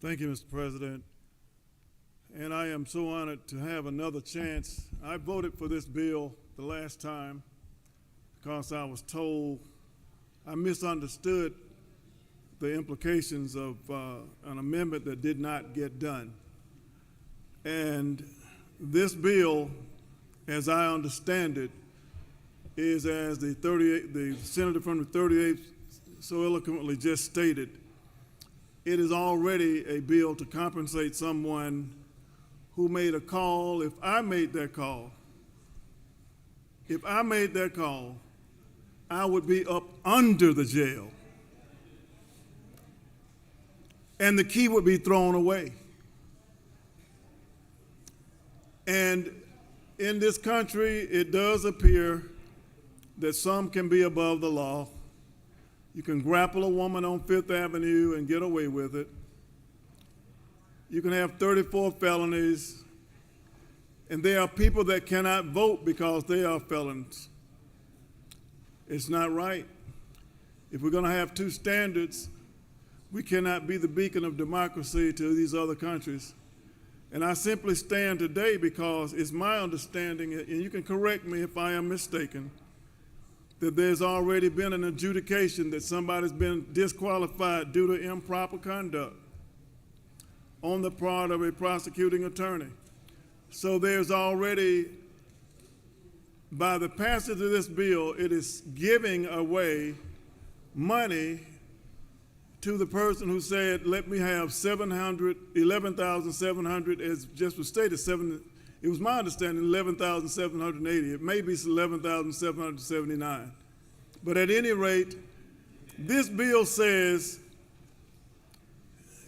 Thank you, Mr. President. And I am so honored to have another chance. I voted for this bill the last time because I was told I misunderstood the implications of an amendment that did not get done. And this bill, as I understand it, is as the senator from the 38th so eloquently just stated, it is already a bill to compensate someone who made a call. If I made that call, I would be up under the jail. And the key would be thrown away. And in this country, it does appear that some can be above the law. You can grapple a woman on Fifth Avenue and get away with it. You can have 34 felonies, and there are people that cannot vote because they are felons. It's not right. If we're going to have two standards, we cannot be the beacon of democracy to these other countries. And I simply stand today because it's my understanding, and you can correct me if I am mistaken, that there's already been an adjudication that somebody's been disqualified due to improper conduct on the part of a prosecuting attorney. So there's already, by the passage of this bill, it is giving away money to the person who said, let me have 11,700, as just was stated, it was my understanding 11,780. It may be 11,779. But at any rate, this bill says,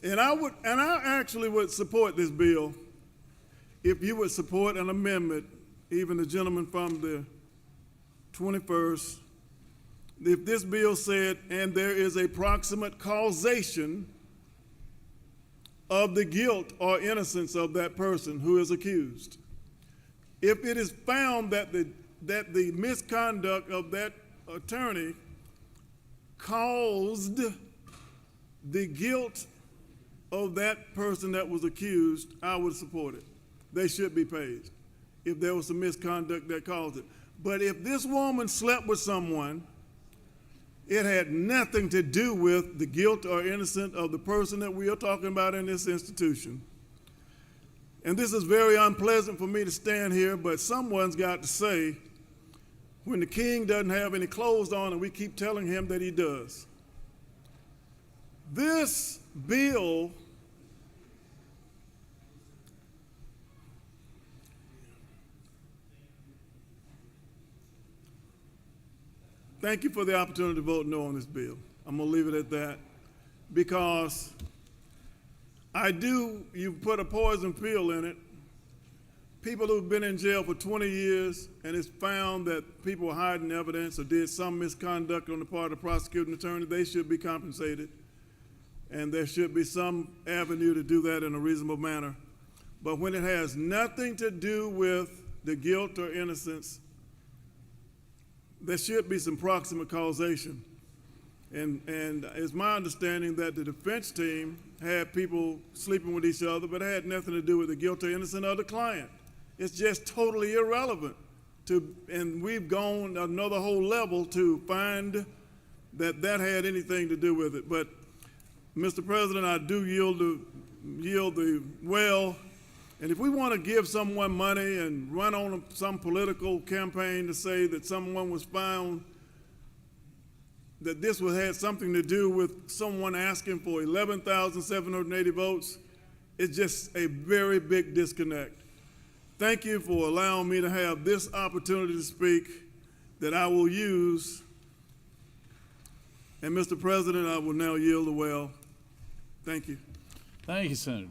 and I actually would support this bill if you would support an amendment, even the gentleman from the 21st, if this bill said, and there is a proximate causation of the guilt or innocence of that person who is accused. If it is found that the misconduct of that attorney caused the guilt of that person that was accused, I would support it. They should be paid if there was some misconduct that caused it. But if this woman slept with someone, it had nothing to do with the guilt or innocence of the person that we are talking about in this institution. And this is very unpleasant for me to stand here, but someone's got to say, when the king doesn't have any clothes on and we keep telling him that he does. This bill thank you for the opportunity to vote no on this bill. I'm going to leave it at that because you put a poison pill in it. People who've been in jail for 20 years and it's found that people were hiding evidence or did some misconduct on the part of the prosecuting attorney, they should be compensated. And there should be some avenue to do that in a reasonable manner. But when it has nothing to do with the guilt or innocence, there should be some proximate causation. And it's my understanding that the defense team had people sleeping with each other, but it had nothing to do with the guilt or innocence of the client. It's just totally irrelevant. And we've gone another whole level to find that had anything to do with it. But, Mr. President, I do yield the well. And if we want to give someone money and run on some political campaign to say that someone was found, that this had something to do with someone asking for 11,780 votes, it's just a very big disconnect. Thank you for allowing me to have this opportunity to speak that I will use. And Mr. President, I will now yield the well. Thank you. Thank you, Senator.